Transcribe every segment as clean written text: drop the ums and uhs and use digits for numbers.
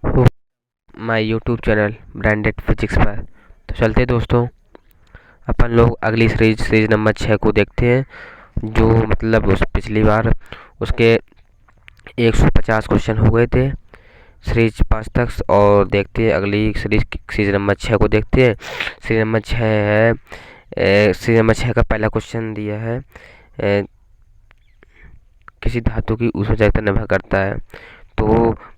हो my YouTube channel branded physics पर। तो चलते दोस्तों, अपन लोग अगली सीरीज नंबर 6 को देखते हैं। जो मतलब उस पिछली बार उसके 150 क्वेश्चन हो गए थे सीरीज 5 तक। और देखते हैं अगली सीरीज नंबर 6 को देखते हैं। सीरीज नंबर 6 है, सीरीज नंबर 6 का पहला क्वेश्चन दिया है, किसी धातु की ऊष्मा चालकता निर्भर करता है। तो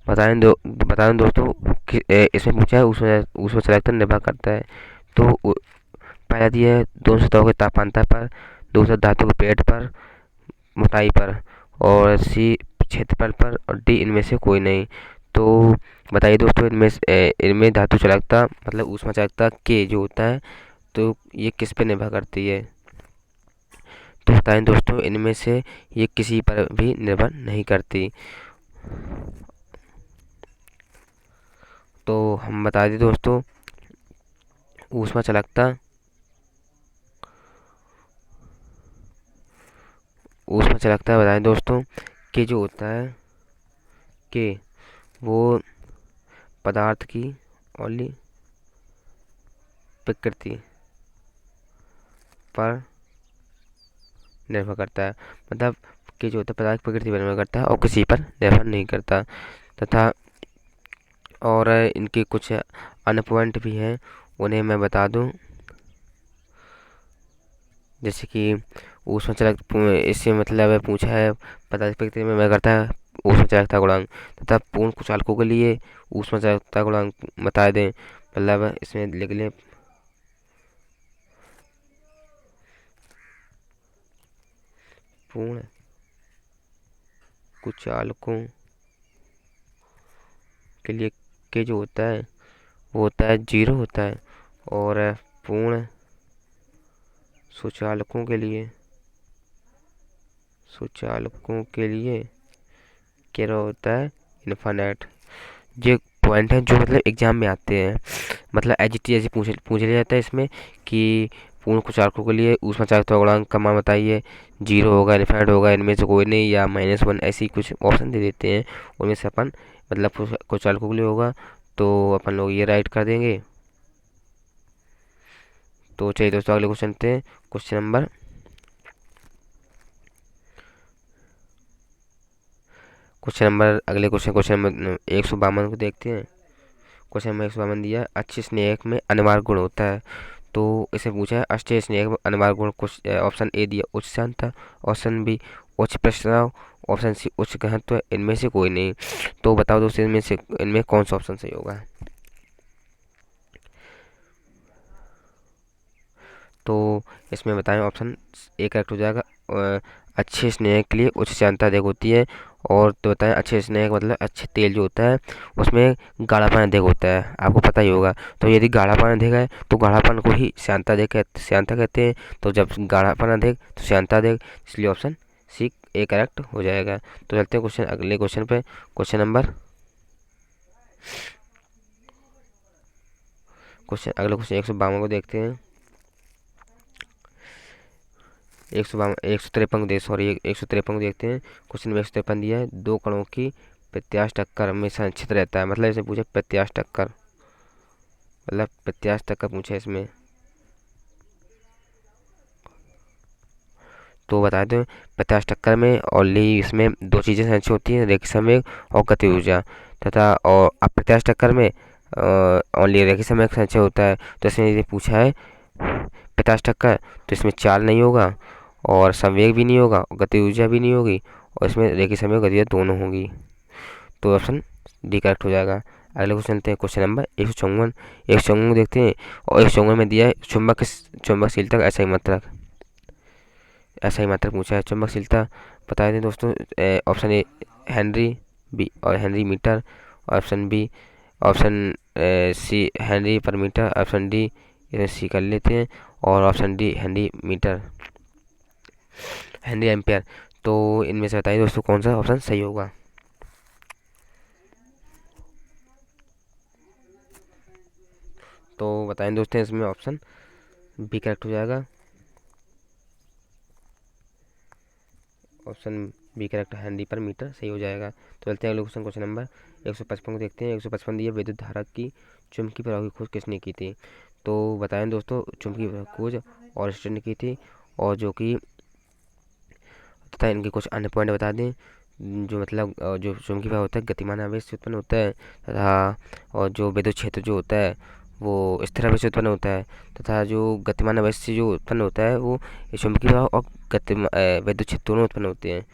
बता दें दोस्तों कि इसमें पूछा है ऊष्मा चालकता निर्भर करता है। तो पहला दिया है दोनों सतहों के तापांतर पर, दूसरा धातु के पेट पर, मोटाई पर, और सी क्षेत्रफल पर, और डी इनमें से कोई नहीं। तो बताइए दोस्तों, इनमें धातु चालकता मतलब ऊष्मा चालकता के जो होता है, तो ये किस पे निर्भर करती है। तो बताएं दोस्तों, इनमें से ये किसी पर भी निर्भर नहीं करती। तो हम बता दें दोस्तों, ऊष्मा चालकता बताएं दोस्तों कि जो होता है कि वो पदार्थ की ओनली प्रकृति पर निर्भर करता है। मतलब कि जो होता है पदार्थ की प्रकृति पर निर्भर करता है और किसी पर निर्भर नहीं करता। तथा और इनके कुछ अन्य पॉइंट भी हैं, उन्हें मैं बता दूं। जैसे कि ऊष्मा चालक इससे मतलब पूछा है पदार्थ की प्रकृति में निर्भर करता है ऊष्मा चालकता गुणांक। तथा पूर्ण कुचालकों के लिए ऊष्मा चालकता गुणांक बता दें। मतलब इसमें लिख लें पूर्ण कुचालकों के लिए के जो होता है वो होता है 0 होता है। और पूर्ण सुचालकों के लिए क्या होता है, इन्फानेट। ये पॉइंट है जो मतलब एग्जाम में आते हैं। मतलब एजीटी ऐसे पूछ लिया जाता है इसमें कि पूर्ण कुचालकों के लिए ऊष्मा चालकता गुणांक का मान बताइए। 0 होगा, इन्फानेट होगा, इनमें से कोई नहीं, या -1, ऐसी कुछ ऑप्शन दे देते हैं। उनमें से अपन मतलब कुचालकों के लिए होगा, तो अपन लोग ये राइट कर देंगे। तो चलिए दोस्तों, अगले क्वेश्चन पे क्वेश्चन नंबर क्वेश्चन नंबर 152 को देखते हैं। क्वेश्चन नंबर 152 दिया है, अच्छे स्नेहक में अनिवार्य गुण होता है। तो इसे पूछा है अष्टीय स्नेहक में अनिवार्य गुण। कुछ ऑप्शन ए दिया उच्च सांद्रता, ऑप्शन बी उच्च प्रस्ताव, ऑप्शन सी उच्च घनत्व, इनमें से कोई नहीं। तो बताओ दोस्तों, इनमें कौन सा ऑप्शन सही होगा। तो इसमें बताएं ऑप्शन ए करेक्ट हो जाएगा। अच्छे स्नेह के लिए उच्च सांद्रता अधिक होती है। और तो बताएं अच्छे स्नेह का मतलब अच्छे तेल जो होता है उसमें गाढ़ापन अधिक होता है, आपको पता ही होगा। तो यदि गाढ़ापन अधिक है तो गाढ़ापन को ही श्यानता कहते हैं। तो जब गाढ़ापन अधिक तो श्यानता अधिक, इसलिए ऑप्शन सी ए करेक्ट हो जाएगा। तो चलते हैं अगले क्वेश्चन पे। अगला क्वेश्चन 152 को देखते हैं। 153 को देखते हैं। क्वेश्चन में 153 दिया है, दो कणों की प्रत्यास्थ टक्कर हमेशा निश्चित रहता है। मतलब इसे पूछे प्रत्यास्थ टक्कर, मतलब प्रत्यास्थ टक्कर पूछे इसमें। तो बता दें प्रत्यास्थ टक्कर में ओनली इसमें दो चीज़ें संचय होती हैं, रेखीय संवेग और गति ऊर्जा। तथा और अप्रत्यास्थ टक्कर में ओनली रेखीय संवेग संचय होता है। तो इसमें यदि पूछा है प्रत्यास्थ टक्कर, तो इसमें चाल नहीं होगा, और संवेग भी नहीं होगा, और गति ऊर्जा भी नहीं होगी, और इसमें रेखीय संवेग गति दोनों होंगी। तो ऑप्शन डी करेक्ट हो जाएगा। अगले क्वेश्चन चलते हैं, क्वेश्चन नंबर 154 देखते हैं। और 154 में दिया है चुंबकशीलता का ऐसा ही मात्रक पूछा है। चुंबकशीलता बता दें दोस्तों, ऑप्शन ए हेनरी, बी और henry metre, option B option C henry per metre, option D इसे सी कर लेते हैं, और ऑप्शन डी हेनरी एम्पियर। तो इनमें से बताइए दोस्तों कौन सा ऑप्शन सही होगा। तो बताएं दोस्तों, इसमें ऑप्शन बी करेक्ट हो जाएगा। Option B correct, Henry per metre सही हो जाएगा। तो चलते हैं अगले क्वेश्चन नंबर 155 को देखते हैं। 155 दिया विद्युत धारा की चुंबकीय प्रभाव की खोज किसने की थी। तो बताएं दोस्तों, चुंबकीय प्रभाव की खोज ऑयस्टर ने की थी, और जो कि तथा इनके कुछ अन्य पॉइंट बता दें। जो मतलब जो चुंबकीय प्रभाव होता है गतिमान आवेश से उत्पन्न होता है, तथा और जो विद्युत क्षेत्र जो होता है वो स्थिर आवेश से उत्पन्न होता है, तथा जो गतिमान आवेश से जो उत्पन्न होता है वो चुंबकीय प्रभाव और विद्युत क्षेत्र दोनों उत्पन्न होते हैं।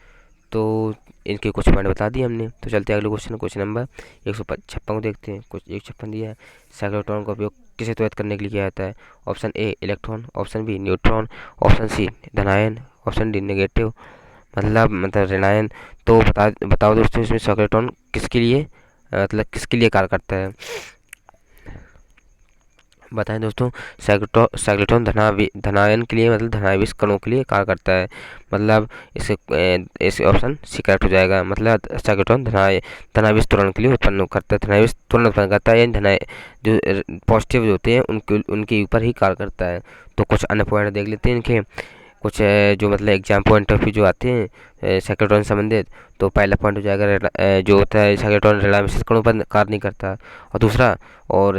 तो इनके कुछ पॉइंट बता दिए हमने। तो चलते हैं अगले क्वेश्चन नंबर 156 को देखते हैं। कुछ 156 दिया है, साइक्लोट्रॉन का उपयोग किसे त्वरित करने के लिए किया जाता है। Option A electron, option B neutron, option C धनायन, ऑप्शन डी नेगेटिव मतलब ऋणायन। तो बताओ दोस्तों, इसमें साइक्लोट्रॉन किसके लिए मतलब किसके लिए कार्य करता है। बताएं दोस्तों, साइक्लोट्रॉन धनायन के लिए मतलब धनावेश कणों के लिए कार्य करता है। मतलब इसे ऑप्शन सी करेक्ट हो जाएगा। मतलब साइक्लोट्रॉन धनावेश त्वरण के लिए उत्पन्न करता है, धनावेश त्वरण उत्पन्न करता है, यानी जो पॉजिटिव जो होते हैं उनके ऊपर ही कार्य करता है। तो कुछ अन्य पॉइंट देख लेते हैं इनके। कुछ जो मतलब एग्जाम पॉइंट ऑफ व्यू जो आते हैं साइक्लोट्रॉन से संबंधित। तो पहला पॉइंट हो जाएगा जो होता है साइक्लोट्रॉन ऋणावेशित कणों पर कार्य नहीं करता। और दूसरा और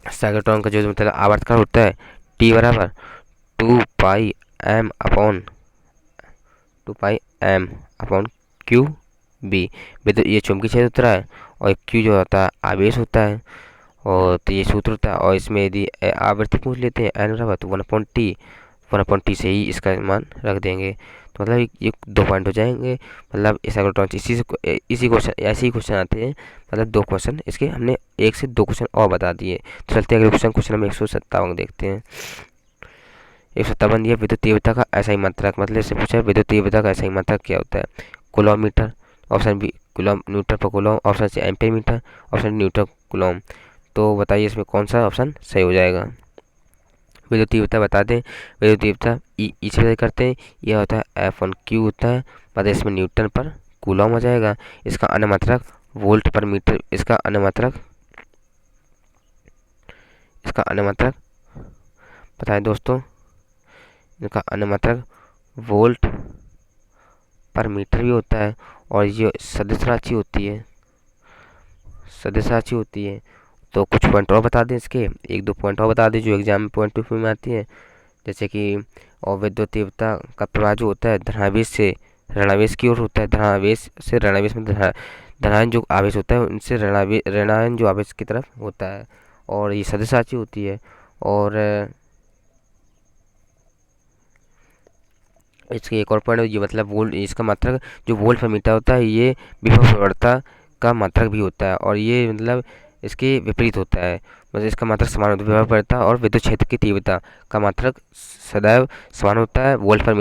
साइक्लोट्रॉन का जो मतलब आवर्तकाल होता है टी बराबर 2 पाई एम अपॉन क्यू बी। ये चुंबकीय क्षेत्र होता है, और क्यू जो होता है आवेश होता है। और तो ये सूत्र होता है, और इसमें यदि आवृत्ति पूछ लेते हैं एन बराबर तो 1/t से ही इसका मान रख देंगे। तो मतलब ये 2 पॉइंट हो जाएंगे। मतलब साइक्लोट्रॉन इसी क्वेश्चन ऐसे ही क्वेश्चन आते हैं। मतलब 2 क्वेश्चन इसके हमने 1 से 2 क्वेश्चन और बता दिए। तो चलते हैं अगले क्वेश्चन नंबर 157 देखते हैं। 157 दिया विद्युत तीव्रता का ऐसा ही मात्रक। मतलब इससे पूछा है विद्युत तीव्रता का ऐसा ही मात्रक क्या होता है। Coulomb metre, option B newton per coulomb, option C ampere metre, option newton coulomb. तो बताइए इसमें कौन सा ऑप्शन सही हो जाएगा। विद्युत तीव्रता बता दें, विद्युत तीव्रता ई से करते हैं, यह होता है F1Q होता है। मतलब इसमें न्यूटन पर कूलॉम हो जाएगा। इसका अन्य मात्रक वोल्ट पर मीटर, इसका अन्य मात्रक बताएं दोस्तों, इसका अन्य मात्रक वोल्ट पर मीटर भी होता है। और ये सदिश राशि होती है। तो कुछ पॉइंट और बता दें इसके, 1-2 पॉइंट और बता दें जो एग्जाम में पॉइंट ऑफ व्यू में आती है। जैसे कि और विद्युत तीव्रता का प्रवाह जो होता है धनावेश से ऋणावेश की ओर होता है। धनावेश से ऋणावेश में धनायन जो आवेश होता है उनसे ऋणायन जो आवेश की तरफ होता है। और ये सदिश राशि होती है। और इसके एक और पॉइंट ये मतलब वोल्ट, इसका मात्रक जो वोल्ट पर मीटर होता है ये विभव प्रवणता का मात्रक भी होता है। और ये मतलब इसके विपरीत होता है। मतलब इसका मात्रक समान होता है, विभव प्रवणता और विद्युत क्षेत्र की तीव्रता का मात्रक सदैव समान होता है, वोल्ट पर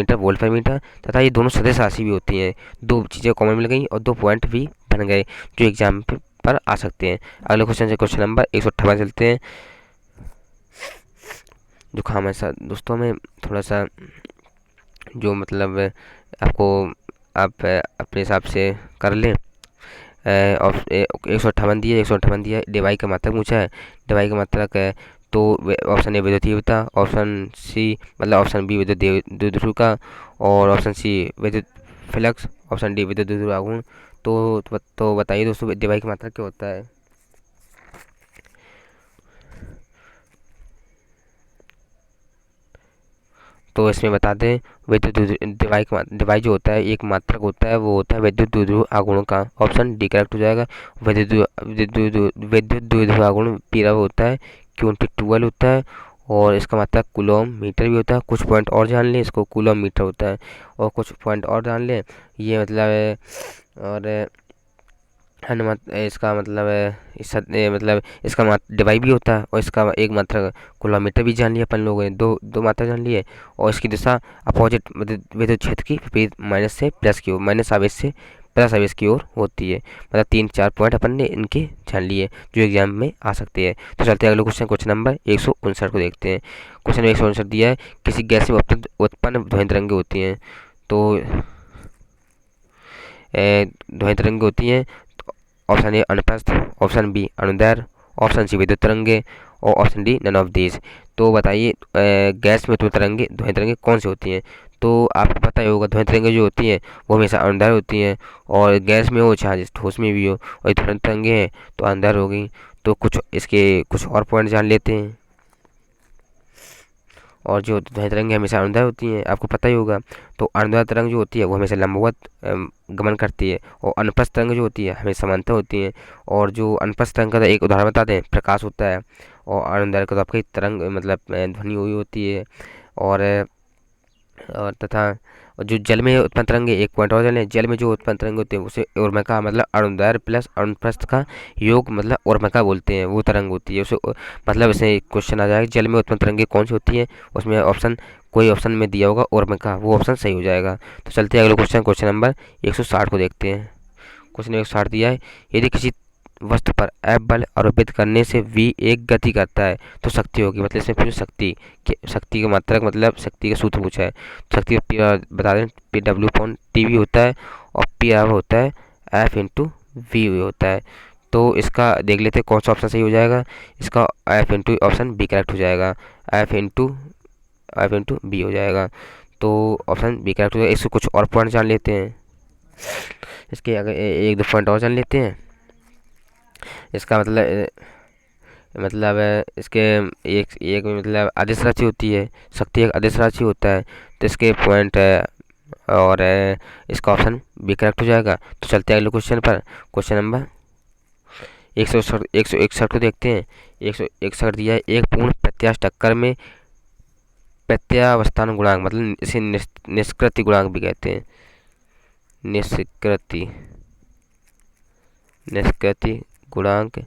मीटर। तथा ये दोनों सदिश राशि भी होती हैं। 2 चीज़ें कॉमन मिल गई और 2 पॉइंट भी बन गए जो एग्जाम पर आ सकते हैं। अगले क्वेश्चन नंबर 158 चलते हैं। जो काम है दोस्तों में थोड़ा सा जो मतलब आपको आप अपने हिसाब से कर लें। और 158 दिया डिवाई का मात्रक पूछा है। डिवाई का मात्रक है तो ऑप्शन ए विद्युत तीव्रता, ऑप्शन सी मतलब ऑप्शन बी विद्युत द्विध्रुव का, और ऑप्शन सी विद्युत फ्लक्स, ऑप्शन डी विद्युत द्विध्रुव आघूर्ण। तो बताइए दोस्तों डिवाई का मात्रक क्या होता है। तो इसमें बता दें विद्युत डिवाई जो होता है एक मात्रक होता है, वो होता है विद्युत द्विध्रुव आघूर्ण का। ऑप्शन डी करेक्ट हो जाएगा। विद्युत द्विध्रुव आघूर्ण पीरा होता है Q×12 होता है। और इसका मात्रक कूलॉम मीटर भी होता है। कुछ पॉइंट और जान लें, इसको कूलॉम मीटर होता है। और कुछ पॉइंट और जान लें, ये मतलब और इसका मतलब मतलब इसका डिवाई भी होता है, और इसका एक मात्रा किलोमीटर भी जान लिया अपन लोगों ने, दो मात्रा जान लिए। और इसकी दिशा अपोजिट मतलब विद्युत क्षेत्र की विपरीत माइनस से प्लस की ओर, माइनस आवेश से प्लस आवेश की ओर होती है। मतलब 3-4 पॉइंट अपन ने इनके जान लिए जो एग्जाम में आ सकते हैं। तो चलते हैं अगले क्वेश्चन नंबर 159 को देखते हैं। क्वेश्चन 159 दिया है किसी गैस में उत्पन्न ध्वनि तरंगे होती हैं। तो ध्वनि तरंगे होती हैं। ऑप्शन ए अनुप्रस्थ, ऑप्शन बी अनुदैर्ध्य, ऑप्शन सी विद्युत तरंगे, और option D none of these. तो बताइए गैस में ध्वनि तरंगे कौन सी होती हैं। तो आपको पता ही होगा ध्वनि तरंगे जो होती हैं वो हमेशा अंधार होती हैं, और गैस में हो चाहे ठोस में भी हो, और ध्वनि तरंगे हैं तो अंधार हो गई। तो कुछ और पॉइंट जान लेते हैं। और जो ध्वनि तरंगे हमेशा अनुदैर्ध्य होती हैं आपको पता ही होगा। तो अनुदैर्ध्य तरंग जो होती है वो हमेशा लंबवत गमन करती है, और अनुप्रस्थ तरंग जो होती है हमेशा समांतर होती है। और जो अनुप्रस्थ तरंग का एक उदाहरण बता दें, प्रकाश होता है। और अनुदैर्ध्य का तो आपकी तरंग मतलब ध्वनि हुई होती है। और और तथा जो जल में उत्पन्न तरंगे, एक पॉइंट और जाने, जल में जो उत्पन्न तरंगे होते हैं उसे उर्मिका मतलब अनुदैर्ध्य प्लस अनुप्रस्थ का योग मतलब उर्मिका बोलते हैं, वो तरंग होती है उसे मतलब इसे क्वेश्चन आ जाएगा जल में उत्पन्न तरंगे कौन सी होती है, उसमें ऑप्शन कोई ऑप्शन में दिया होगा उर्मिका, वो ऑप्शन सही हो जाएगा। तो चलते हैं अगले क्वेश्चन, क्वेश्चन नंबर 160 को देखते हैं। क्वेश्चन 160 दिया है, यदि किसी वस्तु पर F बल आरोपित करने से V एक गति करता है तो शक्ति होगी, मतलब इसमें पूछा शक्ति का मात्रक मतलब शक्ति का सूत्र पूछा है। शक्ति का P बता दें, PW/TV होता है, और P होता है F इंटू वी होता है। तो इसका देख लेते हैं कौन सा ऑप्शन सही हो जाएगा। इसका F into option B correct हो जाएगा, F इंटू बी हो जाएगा। तो ऑप्शन बी करेक्ट हो जाएगा। इससे कुछ और पॉइंट जान लेते हैं, इसके अगर एक दो पॉइंट और जान लेते हैं। इसका मतलब इसके एक एक मतलब आदेश राशि होती है, शक्ति एक आदेश राशि होता है। तो इसके पॉइंट और इसका ऑप्शन बी करेक्ट हो जाएगा। तो चलते हैं अगले क्वेश्चन पर, क्वेश्चन नंबर 161 को देखते हैं। 161 दिया है, एक पूर्ण प्रत्यास्थ टक्कर में प्रत्यावस्थान गुणांक मतलब इसे निष्कृति गुणांक भी कहते हैं, निष्कृति गुणांक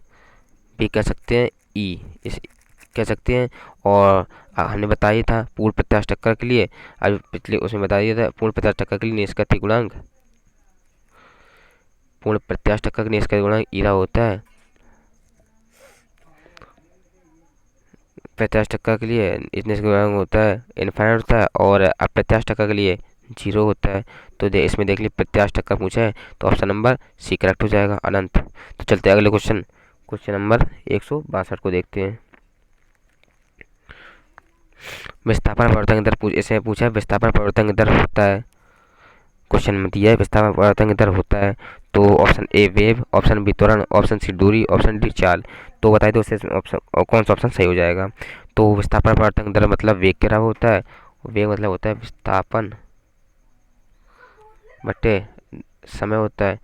भी कह सकते हैं, ई इस कह सकते हैं। और हमने बताया था पूर्ण प्रत्यास्थ टक्कर के लिए, अभी पिछले उसमें बता दिया था पूर्ण प्रत्यास्थ टक्कर के लिए निष्कृति गुणांक, पूर्ण प्रत्यास्थ टक्कर का निष्कृति गुणांक ईरा होता है। प्रत्यास्थ टक्कर के लिए इतने गुणांक होता है इनफाइनाइट होता है, और अप्रत्यास्थ टक्कर के लिए 0 होता है। तो इसमें देख लीजिए प्रत्यास्थ टक्कर पूछा है तो ऑप्शन नंबर सी करेक्ट हो जाएगा, अनंत। तो चलते हैं अगले क्वेश्चन, क्वेश्चन नंबर 162 को देखते हैं। विस्थापन परिवर्तन दर इसमें पूछा है विस्थापन परिवर्तन दर होता है, क्वेश्चन में दिया है विस्थापन परिवर्तन दर होता है। तो option A wave, option B त्वरण, ऑप्शन सी दूरी, ऑप्शन डी चाल। तो बताइए दोस्तों इसमें ऑप्शन कौन सा ऑप्शन सही हो जाएगा। तो विस्थापन परिवर्तन दर मतलब वेग के बराबर होता है, वेग मतलब होता है विस्थापन बटे समय होता है।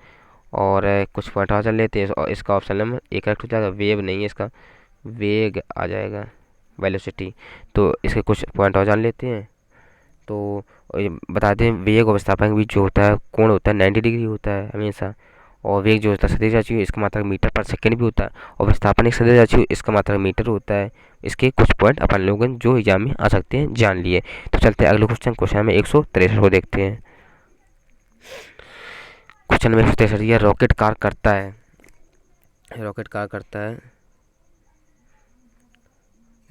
और कुछ पॉइंट और चल लेते हैं, और इसका ऑप्शन नंबर एक करेक्ट हो जाएगा, वेव नहीं है इसका, वेग आ जाएगा, वेलोसिटी। तो इसके कुछ पॉइंट और जान लेते हैं। तो बता दें वेग और विस्थापन के बीच जो होता है कोण होता है 90 डिग्री होता है हमेशा। और वेग जो होता है सदिश राशि इसका मात्रक मीटर पर सेकंड भी होता है, और विस्थापन एक सदिश राशि इसका मात्रक मीटर होता है। इसके कुछ पॉइंट अपन लोगों जो एग्जाम में आ सकते हैं जान लिए। तो चलते हैं अगले क्वेश्चन, क्वेश्चन में 163 को देखते हैं। क्वेश्चन में 163 यह रॉकेट कार्य करता है, रॉकेट कार्य करता है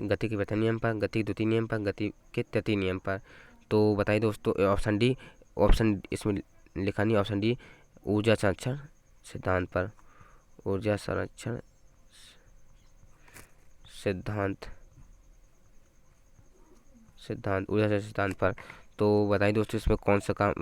गति के प्रथम नियम पर, गति के द्वितीय नियम पर, गति के तृतीय नियम पर। तो बताइए दोस्तों ऑप्शन डी, ऑप्शन इसमें लिखा नहीं, ऑप्शन डी ऊर्जा संरक्षण सिद्धांत पर, ऊर्जा संरक्षण सिद्धांत ऊर्जा संरक्षण सिद्धांत पर। तो बताइए दोस्तों इसमें कौन सा काम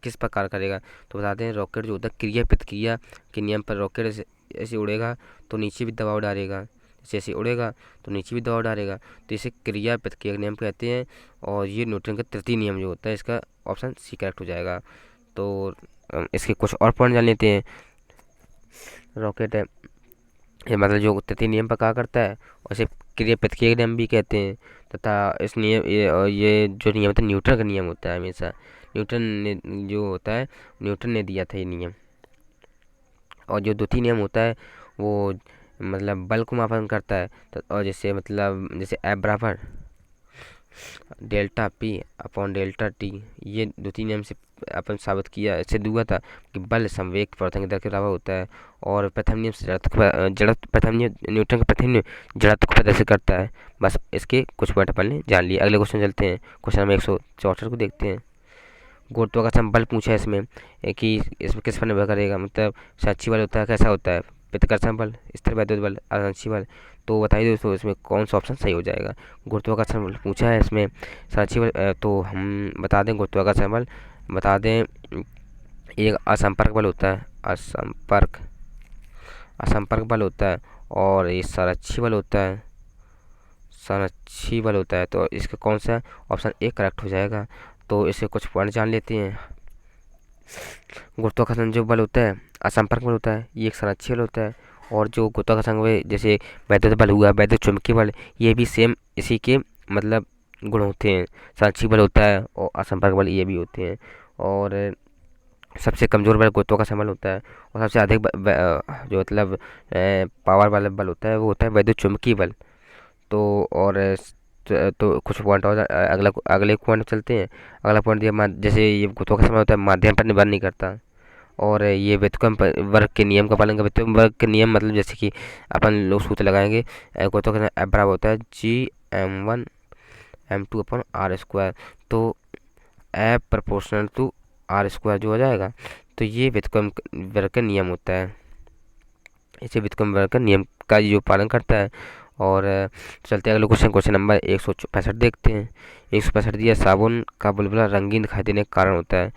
किस प्रकार करेगा। तो बताते हैं रॉकेट जो होता है क्रिया प्रतिक्रिया के नियम पर, रॉकेट ऐसे उड़ेगा तो नीचे भी दबाव डालेगा, जैसे उड़ेगा तो नीचे भी दबाव डालेगा, तो इसे क्रिया प्रतिक्रिया नियम कहते हैं। और ये न्यूटन का तृतीय नियम जो होता है इसका ऑप्शन सी करेक्ट हो जाएगा। तो इसके कुछ और पॉइंट जान लेते हैं। रॉकेट है ये मतलब जो तृतीय नियम पर क्या करता है उसे क्रिया प्रतिक्रिया नियम भी कहते हैं। तथा इस नियम ये जो नियम होता है न्यूटन का नियम होता है हमेशा, न्यूटन ने जो होता है न्यूटन ने दिया था ये नियम। और जो द्वितीय नियम होता है वो मतलब बल को मापन करता है। तो और जैसे मतलब जैसे F बराबर delta P upon delta T, ये द्वितीय नियम से अपन साबित किया, इससे दुआ था कि बल संवेग परिवर्तन की दर के बराबर होता है। और प्रथम नियम से जड़त्व प्रथम नियम न्यूटन का प्रथम नियम जड़त्व को प्रदर्शित करता है। बस इसके कुछ पॉइंट अपन ने जान लिए। अगले क्वेश्चन चलते हैं, क्वेश्चन नंबर 164 को देखते हैं। गुरुत्वाकर्षण बल पूछा है इसमें कि इसमें किस पर निर्भर करेगा, मतलब साक्षी बल होता है कैसा होता है, वित्तकर्षण बल, स्थिर वैद्युत बल, आकांक्षी बल। तो बताइए दोस्तों इसमें कौन सा ऑप्शन सही हो जाएगा। गुरुत्वाकर्षण बल पूछा है इसमें, साक्षी बल तो हम बता दें गुरुत्वाकर्षण बल बता दें, एक असंपर्क बल होता है, असंपर्क असंपर्क बल होता है, और ये संरक्षी बल होता है, संरक्षी बल होता है। तो इसका कौन सा ऑप्शन ए करेक्ट हो जाएगा। तो इससे कुछ पॉइंट जान लेते हैं। गुरुत्वाकर्षण जो बल होता है, असंपर्क बल होता है, ये एक संरक्षी बल होता है। और जो गुरुत्वाकर्षण में जैसे वैद्युत बल हुआ, वैद्युत चुंबकीय बल, ये भी सेम इसी के मतलब गुण होते हैं। संरक्षी बल होता है और असंपर्क बल ये भी होते हैं। और सबसे कमजोर बल गुरुत्वाकर्षण बल होता है, और सबसे अधिक जो मतलब पावर वाला बल होता है वो होता है वैद्युत चुंबकीय बल। तो और तो कुछ पॉइंट और अगला अगले पॉइंट चलते हैं। अगला पॉइंट दिया जैसे ये गुरुत्वाकर्षण होता है माध्यम पर निर्भर नहीं करता, और ये व्युत्क्रम वर्ग के नियम का पालन कर। व्युत्क्रम वर्ग के नियम मतलब जैसे कि अपन लोग सूत्र लगाएंगे, गुरुत्वाकर्षण F बराबर होता है G m1 m2 upon R square. तो F proportional to R square जो हो जाएगा। तो ये व्युत्क्रम वर्ग का नियम होता है, इसे व्युत्क्रम वर्ग का नियम का जो पालन करता है। और चलते हैं अगले क्वेश्चन, क्वेश्चन नंबर 165 देखते हैं। 165 दिया साबुन का बुलबुला रंगीन दिखाई देने का कारण होता है।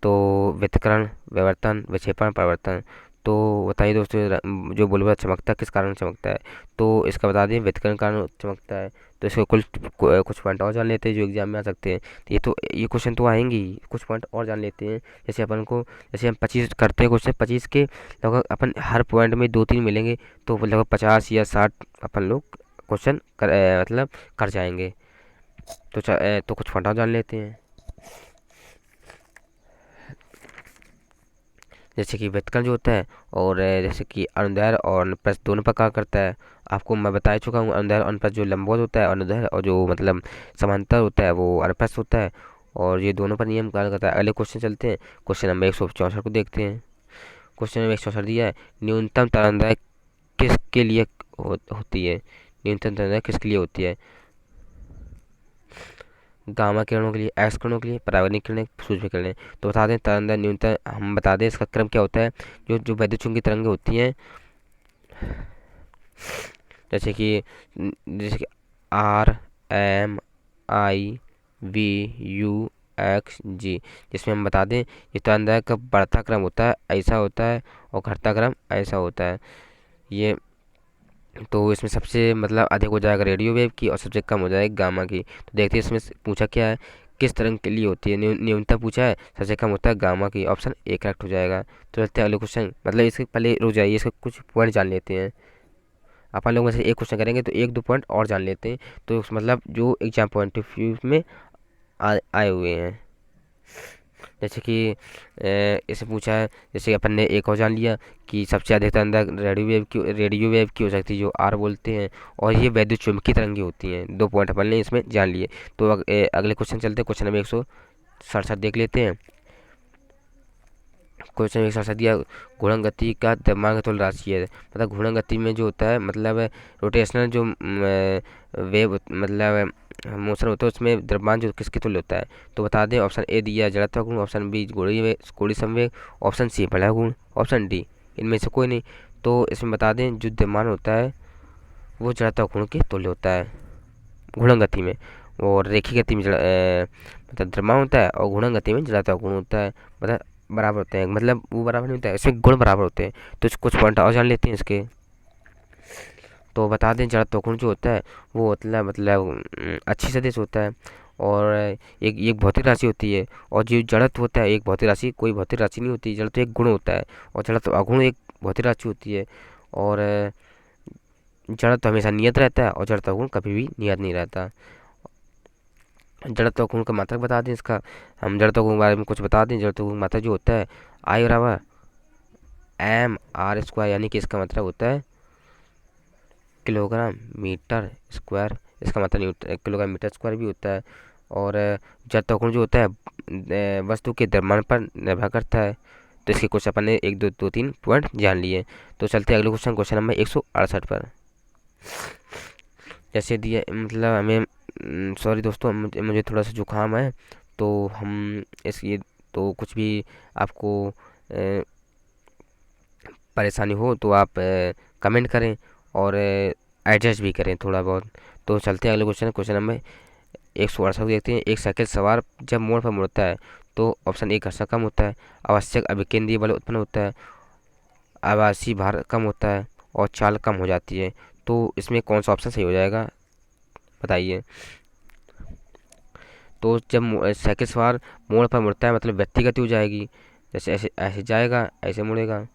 तो वितरण, विवर्तन, विक्षेपण, परिवर्तन। तो बताइए दोस्तों जो बुलबुला चमकता है किस कारण चमकता है। तो इसका बता दें वितरण कारण चमकता है। तो इसको कुछ पॉइंट और जान लेते हैं जो एग्जाम में आ सकते हैं। तो ये क्वेश्चन तो आएंगे ही, कुछ पॉइंट और जान लेते हैं। जैसे अपन को, जैसे हम 25 करते हैं क्वेश्चन, 25 के लगभग अपन हर पॉइंट में 2-3 मिलेंगे, तो लगभग 50 या 60 अपन लोग क्वेश्चन मतलब कर जाएंगे। तो कुछ पॉइंट और जान लेते हैं। जैसे कि व्युत्क्रम जो होता है, और जैसे कि अनुदैर्ध्य और अनुप्रस्थ दोनों प्रकार करता है। आपको मैं बता चुका हूँ, अनुदैर्ध्य और अनुप्रस्थ जो लंबवत होता है अनुदैर्ध्य, और जो मतलब समांतर होता है वो अनुप्रस्थ होता है। और ये दोनों पर नियम कार्य करता है। अगले क्वेश्चन चलते हैं, क्वेश्चन नंबर 164 को देखते हैं। क्वेश्चन नंबर 164 दिया है, न्यूनतम तरंगदैर्घ्य किसके लिए होती है। न्यूनतम तरंगदैर्घ्य किसके लिए होती है। गामा किरणों के लिए, एक्स किरणों के लिए, परावर्तनिक किरणें, सूक्ष्म किरणें। तो बता दें तरंगदैर्घ्य न्यूनतम, हम बता दें इसका क्रम क्या होता है। जो वैद्युत चुंबकीय तरंगें होती हैं, जैसे कि R M I V U X G, जिसमें हम बता दें ये तरंगदैर्घ्य का बढ़ता क्रम होता है ऐसा होता है, और घटता क्रम ऐसा होता है। ये तो इसमें सबसे मतलब अधिक हो जाएगा रेडियो वेव की, और सबसे कम हो जाएगा गामा की। तो देखते हैं इसमें पूछा क्या है, किस तरंग के लिए होती है। न्यूनतम पूछा है, सबसे कम होता है गामा की, ऑप्शन ए करेक्ट हो जाएगा। तो चलते हैं अगले क्वेश्चन, मतलब इसके पहले रुक जाइए, इसके कुछ पॉइंट जान लेते हैं। अपन लोग में से एक क्वेश्चन करेंगे तो 1-2 पॉइंट और जान लेते हैं, तो मतलब जो एग्जाम पॉइंट ऑफ व्यू में आए हुए हैं। जैसे कि इसे पूछा है, जैसे अपन ने एक और जान लिया कि सबसे अधिक अंदर रेडियो वेव की हो सकती है जो आर बोलते हैं, और ये वैद्युत चुंबकीय तरंगे होती हैं। 2 पॉइंट अपन ने इसमें जान लिए। तो अगले क्वेश्चन चलते हैं, क्वेश्चन नंबर 167 देख लेते हैं। क्वेश्चन 167 दिया, घूर्णन गति का द्रव्यमान का तुल्य राशि है। मतलब घूर्णन गति में जो होता है मतलब रोटेशनल जो वेव मतलब मोशन होता है उसमें द्रव्यमान जो किसके तुल्य होता है। तो बता दें ऑप्शन ए दिया है जड़त्व गुण, ऑप्शन बी कोणीय संवेग, ऑप्शन सी बड़ा गुण, ऑप्शन डी इनमें से कोई नहीं। तो इसमें बता दें जो द्रव्यमान होता है वो जड़त्व गुण के तुल्य होता है घूर्णन गति में, और रेखीय गति में मतलब द्रव्यमान होता है, और घूर्णन गति में जड़त्व गुण होता है। मतलब बराबर होते हैं, मतलब वो बराबर नहीं होता है, इसमें गुण बराबर होते हैं। तो कुछ पॉइंट और जान लेते हैं इसके। तो बता दें जड़त्व कोण जो होता है वो मतलब अच्छी सदिश होता है, और एक भौतिक राशि होती है। और जो जड़त्व होता है एक भौतिक राशि कोई भौतिक राशि नहीं होती, जड़त्व एक गुण होता है, और जड़त्व अगुण एक भौतिक राशि होती है। और जड़त्व हमेशा नियत रहता है, और जड़त्व गुण कभी भी नियत नहीं रहता। जड़त्व गुण का मात्रक बता दें इसका, हम जड़त्व गुण के बारे में कुछ बता दें। जड़त्व गुण मात्रक जो होता है आई बराबर एम आर स्क्वायर, यानी कि इसका मतलब होता है किलोग्राम मीटर स्क्वायर, इसका मतलब किलोग्राम मीटर स्क्वायर भी होता है। और जड़त्व गुण जो होता है वस्तु के द्रव्यमान पर निर्भर करता है। तो इसके कुछ अपन ने 1-2-3 पॉइंट जान लिए। तो चलते हैं अगले क्वेश्चन, क्वेश्चन नंबर 168 पर। जैसे दिया मतलब हमें सॉरी दोस्तों, मुझे थोड़ा सा जुकाम है, तो हम इस ये तो कुछ भी आपको परेशानी हो तो आप कमेंट करें और एडजस्ट भी करें थोड़ा बहुत। तो चलते हैं अगले क्वेश्चन, क्वेश्चन नंबर 168 देखते हैं। एक साइकिल सवार जब मोड़ पर मुड़ता है तो ऑप्शन ए घर्षण कम होता है, आवश्यक अभिकेंद्रीय बल उत्पन्न होता है, आवासीय भार कम होता है और चाल कम हो जाती है। तो इसमें कौन सा ऑप्शन सही हो जाएगा बताइए। तो जब साइकिल सवार मोड़ पर मुड़ता है मतलब व्यक्ति गति हो जाएगी, जैसे ऐसे ऐसे जाएगा ऐसे मुड़ेगा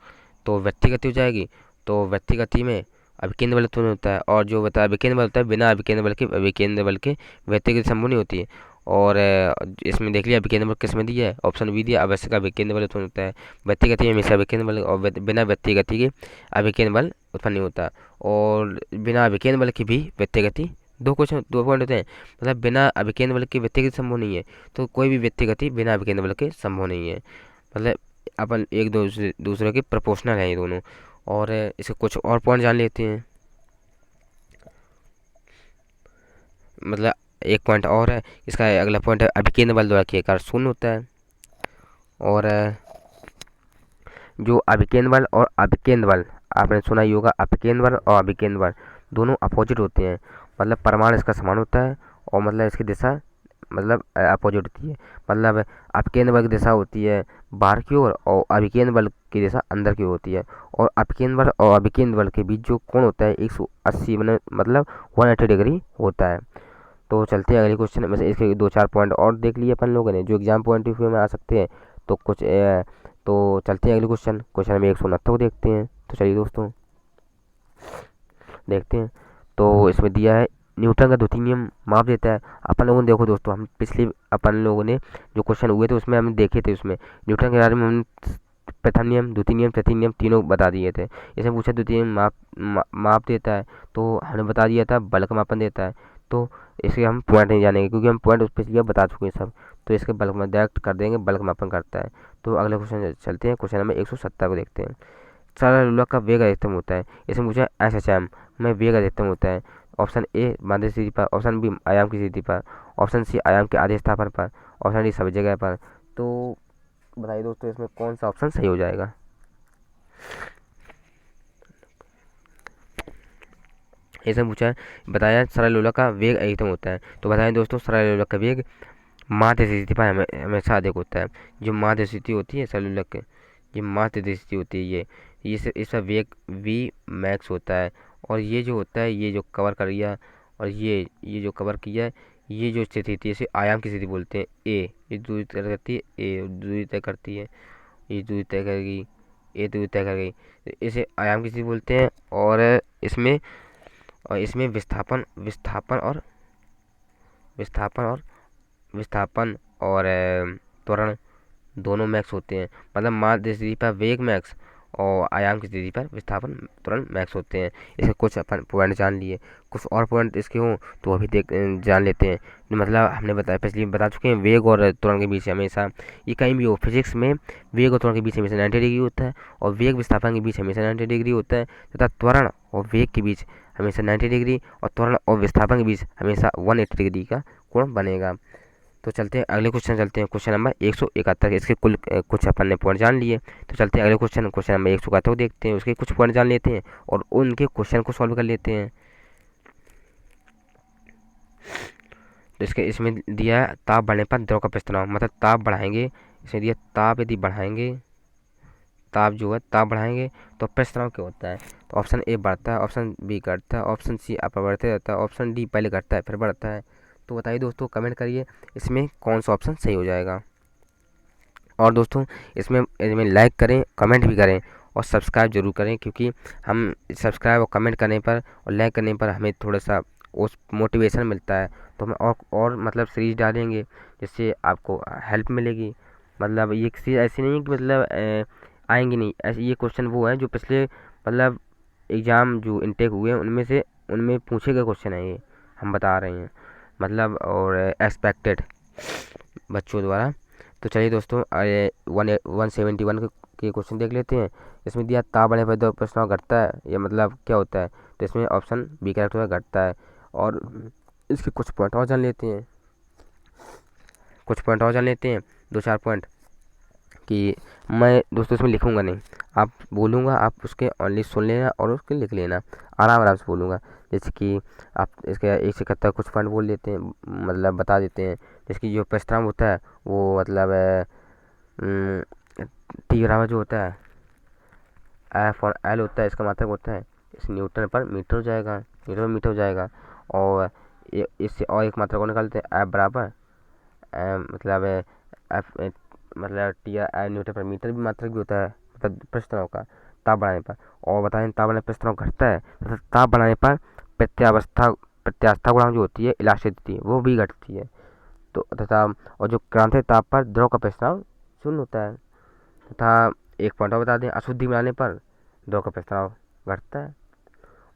तो व्यक्ति गति हो जाएगी। तो व्यक्ति गति में अभिकेंद्र बल उत्पन्न होता है, और जो बता अभिकेंद्र बल होता है बिना अभिकेंद्र बल के व्यक्ति गति संभव नहीं होती है। और इसमें देख लिया अभिकेंद्र बल किस में दिया है, ऑप्शन बी दिया, आवश्यक अभिकेंद्र बल उत्पन्न होता है। व्यक्ति गति में हमेशा अभिकेंद्र बल और बिना व्यक्ति गति के अभिकेंद्र बल उत्पन्न नहीं होता। और बिना अभिकेंद्र बल की भी व्यक्ति गति, दो क्वेश्चन दो पॉइंट होते हैं, मतलब बिना अभिकेंद्र बल के व्यक्ति गति संभव नहीं है, तो कोई भी व्यक्ति गति बिना अभिकेंद्र बल के संभव नहीं है। मतलब अपन एक दूसरे के प्रोपोर्शनल हैं ये दोनों। और इसके कुछ और पॉइंट जान लेते हैं। मतलब एक पॉइंट और है इसका, अगला पॉइंट है अभिकेंद्र बल द्वारा किया कार्य शून्य होता है। और जो अभिकेंद्र बल और अभिकेंद्र बल आपने सुना ही होगा, अभिकेंद्र बल और अभिकेंद्र बल दोनों अपोजिट होते हैं। मतलब परिमाण इसका समान होता है और मतलब इसकी दिशा मतलब अपोजिट होती है। मतलब अपकेंद्र बल की दिशा होती है बाहर की ओर और अभिकेंद्र बल की दिशा अंदर की ओर होती है। और अपकेंद्र बल और अभिकेंद्र बल के बीच जो कोण होता है 180 मतलब 180 डिग्री होता है। तो चलते हैं अगले क्वेश्चन में से, इसके दो चार पॉइंट और देख लिए अपन लोगों ने जो एग्जाम पॉइंट ऑफ व्यू में आ सकते हैं। तो कुछ तो चलते हैं अगले क्वेश्चन, क्वेश्चन में 169 को देखते हैं। तो चलिए दोस्तों देखते हैं। तो इसमें दिया है न्यूटन का द्वितीय नियम माप देता है। अपन लोगों ने देखो दोस्तों, हम पिछले अपन लोगों ने जो क्वेश्चन हुए थे उसमें हम देखे थे, उसमें न्यूटन के बारे में हम प्रथम नियम, द्वितीय नियम, तृतीय नियम तीनों बता दिए थे। इसमें पूछा द्वितीय नियम माप देता है, तो हमने बता दिया था बल का मापन देता है। तो इसके हम पॉइंट नहीं जानेंगे क्योंकि हम पॉइंट उस पिछले बता चुके हैं सब। तो इसके बल में डायरेक्ट कर देंगे, बल का मापन करता है। तो अगले क्वेश्चन चलते हैं, क्वेश्चन नंबर 170 को देखते हैं। सारा लोलक का वेग अधिकतम होता है। इसमें मुझे SHM में वेग अधिकतम होता है। ऑप्शन ए माध्य स्थिति पर, ऑप्शन बी आयाम की स्थिति पर, ऑप्शन सी आयाम के आधे स्थापन पर, ऑप्शन डी सभी जगह पर। तो बताइए दोस्तों इसमें कौन सा ऑप्शन सही हो जाएगा। इसमें पूछा है बताया सरल लोलक का वेग अधिकतम होता है। तो बताएं दोस्तों सरल लोलक का वेग माध्य स्थिति पर हमेशा अधिक होता है। जो माध्य स्थिति होती है सरल लोलक के, ये माध्य स्थिति होती है, ये इसका वेग v मैक्स होता है। और ये जो होता है, ये जो कवर कर दिया और ये जो कवर किया है, ये जो स्थिति थी इसे आयाम की स्थिति बोलते हैं। ये दूरी तय करती है, ए दूरी तय करती है, ये दूरी तय करेगी, ए दूरी तय कर गई, तो इसे आयाम की स्थिति बोलते हैं। और इसमें विस्थापन विस्थापन और विस्थापन और विस्थापन और त्वरण दोनों मैक्स होते हैं। मतलब माध्य स्थिति पर वेग मैक्स और आयाम की स्थिति पर विस्थापन तुरंत मैक्स होते हैं। इसके कुछ अपन पॉइंट जान लिए, कुछ और पॉइंट इसके हों तो अभी जान लेते हैं। मतलब हमने बताया पिछले बता चुके हैं, वेग और त्वरण के बीच हमेशा, ये कहीं भी हो फिजिक्स में, वेग और त्वरण के बीच हमेशा 90 डिग्री होता है और वेग विस्थापन के बीच हमेशा 90 डिग्री होता है, तथा त्वरण और वेग के बीच हमेशा 90 डिग्री और त्वरण और विस्थापन के बीच हमेशा 180 डिग्री का कोण बनेगा। तो चलते हैं अगले क्वेश्चन, चलते हैं क्वेश्चन नंबर 171। इसके कुल कुछ अपन ने पॉइंट जान लिए। तो चलते हैं अगले क्वेश्चन, क्वेश्चन नंबर 171 को देखते हैं, उसके कुछ पॉइंट जान लेते हैं और उनके क्वेश्चन को सॉल्व कर लेते हैं। तो इसमें दिया है ताप बढ़ने पर द्रव का प्रस्तुनाव, मतलब ताप बढ़ाएंगे, इसमें दिया ताप यदि बढ़ाएंगे, ताप जो है ताप बढ़ाएंगे तो प्रस्तुनाव क्या होता है। तो ऑप्शन ए बढ़ता है, ऑप्शन बी घटता है, ऑप्शन सी अपरिवर्तित रहता है, ऑप्शन डी पहले घटता है फिर बढ़ता है। तो बताइए दोस्तों, कमेंट करिए इसमें कौन सा ऑप्शन सही हो जाएगा। और दोस्तों इसमें लाइक करें, कमेंट भी करें और सब्सक्राइब जरूर करें, क्योंकि हम सब्सक्राइब और कमेंट करने पर और लाइक करने पर हमें थोड़ा सा उस मोटिवेशन मिलता है। तो हम और मतलब सीरीज डालेंगे जिससे आपको हेल्प मिलेगी। मतलब ये किसी ऐसी नहीं कि मतलब आएंगी नहीं, ऐसे ये क्वेश्चन वो है जो पिछले मतलब एग्ज़ाम जो इनटेक हुए हैं उनमें पूछे गए क्वेश्चन है, ये हम बता रहे हैं मतलब, और एक्सपेक्टेड बच्चों द्वारा। तो चलिए दोस्तों 171 के क्वेश्चन देख लेते हैं। इसमें दिया ताप बढ़ने पर द्रव प्रस्तुनाव घटता है, ये मतलब क्या होता है। तो इसमें ऑप्शन बी करेक्ट होगा, घटता है। और इसके कुछ पॉइंट और जान लेते हैं, दो चार पॉइंट कि मैं दोस्तों इसमें लिखूंगा नहीं, आप बोलूँगा, आप उसके ओनली सुन लेना और उसके लिख लेना, आराम आराम से बोलूँगा। जैसे कि आप इसके एक से इकहत्तर कुछ पॉइंट बोल लेते हैं, मतलब बता देते हैं। जैसे कि जो प्रस्ताव होता है वो मतलब टी बराबर जो होता है एफ और एल होता है, इसका मतलब होता है इस न्यूटन पर मीटर हो जाएगा, न्यूटन पर मीटर हो जाएगा। और इससे और एक मात्रा को निकालते हैं, एफ बराबर मतलब एफ मतलब टी न्यूटन पर मीटर भी मात्रक भी होता है, मतलब प्रश्नों का ताप बढ़ाने पर। और बताएं ताप बढ़ाने पर प्रश्नों घटता है तथा ताप बढ़ाने पर प्रत्यास्था गुणांक जो होती है इलास्टिसिटी वो भी घटती है। तो तथा और जो क्रांतिक ताप पर द्रव का प्रस्ताव शून्य होता है। तथा एक पॉइंट और बता दें, अशुद्धि मिलाने पर द्रव का प्रस्ताव घटता है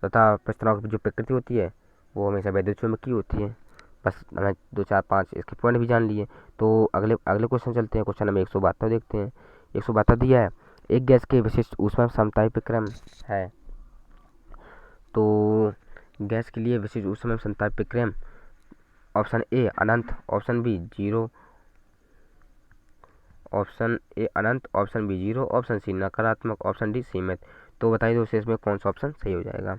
तथा प्रस्ताव की जो प्रकृति होती है वो हमेशा वैद्युत चुम्बकीय होती है। बस हमें 2 4 5 इसके पॉइंट भी जान लिए। तो अगले अगले क्वेश्चन चलते हैं, क्वेश्चन नंबर 172 देखते हैं। 172 दिया है, एक गैस के विशिष्ट ऊष्मा समतापी प्रक्रम है। तो गैस के लिए विशिष्ट ऊष्मा समतापी प्रक्रम ऑप्शन ए अनंत, option B zero, option A अनंत, option B zero, option C नकारात्मक, ऑप्शन डी सीमित। तो बताइए दोस्तों इसमें कौन सा ऑप्शन सही हो जाएगा।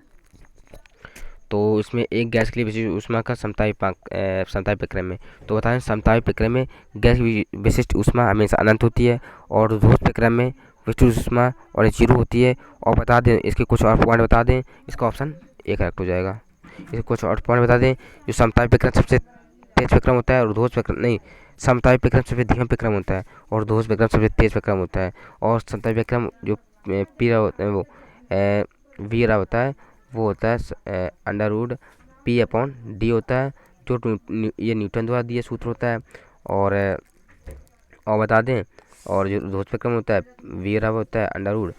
तो इसमें एक गैस के लिए विशिष्ट ऊष्मा का समतापी प्रक्रम में, तो बताएं समतापी प्रक्रम में गैस विशिष्ट ऊष्मा हमेशा अनंत होती है और ध्रुव प्रक्रम में विशिष्ट ऊष्मा और जीरो होती है। और बता दें इसके कुछ और पॉइंट बता दें, इसका ऑप्शन ए करेक्ट हो जाएगा। इसके कुछ और पॉइंट बता दें, जो समतापी प्रक्रम सबसे तेज प्रक्रम होता है और ध्रुव प्रक्रम नहीं, समतापी प्रक्रम सबसे धीमा प्रक्रम होता है और ध्रुव प्रक्रम सबसे तेज प्रक्रम होता है। और समतापी प्रक्रम जो पीरा होता है वो वीरा होता है, वो होता है under root P upon D होता है, जो ये न्यूटन द्वारा दिया सूत्र होता है। और बता दें, और जो ध्रुव प्रक्रम होता है वी बराबर होता है under root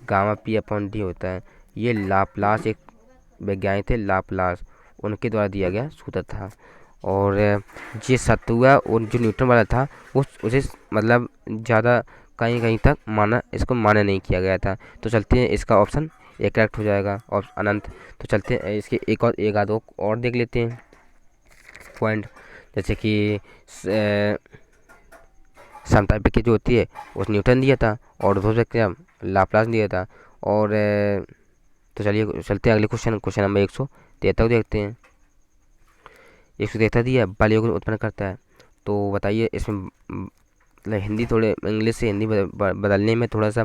gamma P upon D होता है। ये लाप्लास एक वैज्ञानिक थे, लाप्लास, उनके द्वारा दिया गया सूत्र था। और ये सत्य हुआ और जो न्यूटन वाला था उसे मतलब ज़्यादा कहीं कहीं तक इसको मान्य नहीं किया गया था। तो चलते हैं इसका ऑप्शन एक करेक्ट हो जाएगा और अनंत। तो चलते हैं इसके एक आध और देख लेते हैं पॉइंट। जैसे कि समतापी प्रक्रिया जो होती है उस न्यूटन दिया था और ध्रुव प्रक्रिया लाप्लास दिया था। और तो चलिए चलते हैं अगले क्वेश्चन नंबर 173 देखते हैं। 173 दिया, बल योगुन उत्पन्न करता है। तो बताइए इसमें मतलब हिंदी थोड़े इंग्लिश से हिंदी बदलने में थोड़ा सा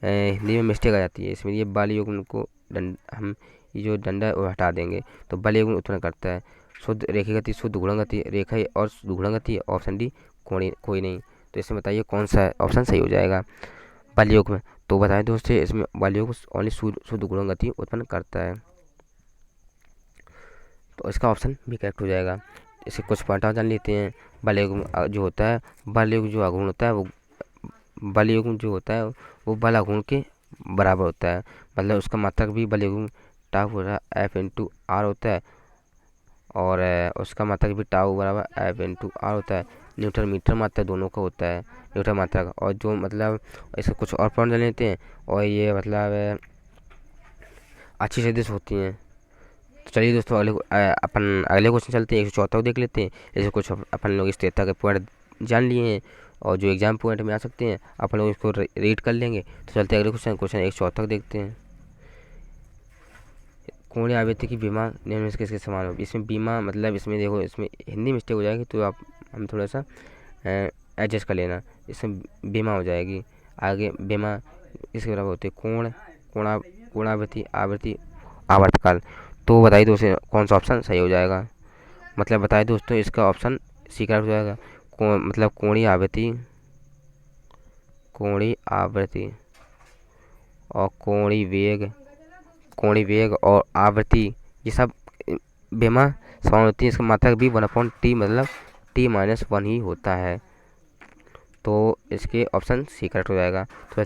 हिंदी में मिस्टेक आ जाती है। इसमें ये बल योगुन को हम ये जो डंडा है वो हटा देंगे। तो बल योगुन उत्पन्न करता है, शुद्ध रेखीय गति, शुद्ध गुणन गति, रेखा और गुणन गति, ऑप्शन डी कोई नहीं। तो इसमें बताइए कौन सा ऑप्शन सही हो जाएगा बल योग में। तो बताएं दोस्तों इसमें बल योग ओनली शुद्ध गुणन गति उत्पन्न करता है, तो इसका ऑप्शन भी करेक्ट हो जाएगा। इसके कुछ पॉइंट और जान लेते हैं। बल योग जो होता है, बल योग जो आघूर्ण होता है वो बल योग जो होता है वो बल आघूर्ण के बराबर होता है। मतलब उसका मात्रक भी बल योग टाउ होता है एफ इंटू आर होता है, और उसका मात्रक भी टाउ बराबर एफ इंटू आर होता है। न्यूटन मीटर मात्रक दोनों का होता है, न्यूटन मात्रक। और जो मतलब इसके कुछ और पॉइंट जान लेते हैं, और ये मतलब अच्छी सदिश होती हैं। तो चलिए दोस्तों अपन अगले क्वेश्चन चलते हैं, 174 देख लेते हैं। जैसे कुछ अपन लोग इस के पॉइंट जान लिए हैं और जो एग्जाम पॉइंट में आ सकते हैं अपन लोग इसको रीड कर लेंगे। तो चलते हैं अगले क्वेश्चन 174 देखते हैं। कोणीय आवृत्ति की बीमा निम्न में से किसके समान होगी। इसमें बीमा मतलब इसमें देखो, इसमें हिंदी मिस्टेक हो जाएगी तो आप हम थोड़ा सा एडजस्ट कर लेना। इसमें बीमा हो जाएगी आगे, बीमा इसके बराबर होती है कोणावृत्ति आवृत्ति आवर्तकाल। तो बताइए दोस्तों कौन सा ऑप्शन सही हो जाएगा। मतलब बताइए दोस्तों इसका ऑप्शन सी करेक्ट हो जाएगा। मतलब कोणीय आवृत्ति और कोणीय वेग और आवृत्ति ये सब बीमा समान होती है। इसका मात्रक भी 1/t मतलब t-1 ही होता है। तो इसके ऑप्शन सी करेक्ट हो जाएगा। तो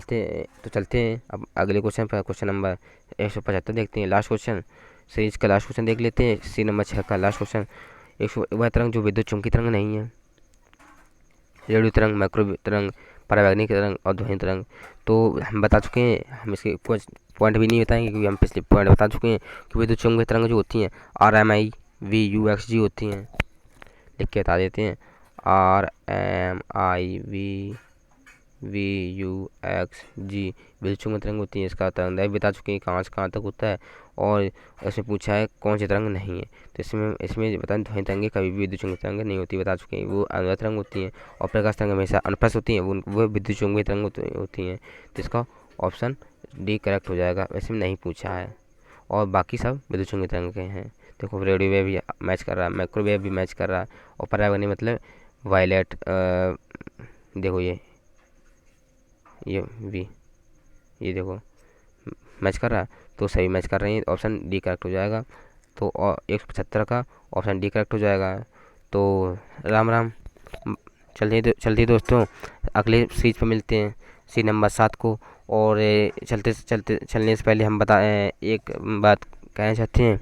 चलते हैं अब अगले क्वेश्चन पर, क्वेश्चन नंबर 175 देखते हैं। लास्ट क्वेश्चन सीरीज का लास्ट क्वेश्चन देख लेते हैं, सी नंबर 6 का लास्ट क्वेश्चन। वह तरंग जो विद्युत चुंबकीय तरंग नहीं है, रेडियो तरंग, माइक्रो तरंग, परावैज्ञानिक तरंग और ध्वनि तरंग। तो हम बता चुके हैं, हम इसके कुछ पॉइंट भी नहीं बताएंगे क्योंकि हम पिछले पॉइंट बता चुके हैं कि विद्युत चुंबकीय तरंग जो होती हैं RMIV होती हैं। लिख के बता देते हैं RMIV VUXG विद्युत तरंग होती है। इसका तरंग बता चुके हैं कहाँ से कहाँ तक होता है। और इसमें पूछा है कौन सी तरंग नहीं है, तो इसमें इसमें बता ध्वनि तरंगें कभी भी विद्युत तरंग नहीं होती, बता चुके हैं वो अनुदैर्ध्य तरंग होती हैं। और प्रकाश तरंग हमेशा अनुप्रस्थ होती हैं, वो विद्युत तरंग होती हैं। तो इसका ऑप्शन डी करेक्ट हो जाएगा, वैसे में नहीं पूछा है और बाकी सब विद्युत तरंग के हैं। देखो रेडियो वेव भी मैच कर रहा है, माइक्रोवेव भी मैच कर रहा है, और परावर्तनीय मतलब वायलेट, देखो ये भी, ये देखो मैच कर रहा है, तो सही मैच कर रही है, ऑप्शन डी करेक्ट हो जाएगा। तो 175 का ऑप्शन डी करेक्ट हो जाएगा। तो राम राम, चलिए दोस्तों, अगले सीरीज पर मिलते हैं, सी नंबर 7 को। और चलने से पहले हम एक बात कहना चाहते हैं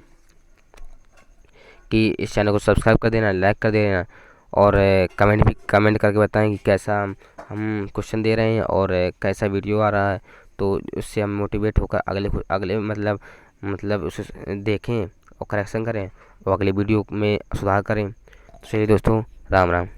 कि इस चैनल को सब्सक्राइब कर देना, लाइक कर देना, और कमेंट करके बताएं कि कैसा हम क्वेश्चन दे रहे हैं और कैसा वीडियो आ रहा है। तो उससे हम मोटिवेट होकर अगले मतलब उसे देखें और करेक्शन करें और अगले वीडियो में सुधार करें। तो चलिए दोस्तों, राम राम।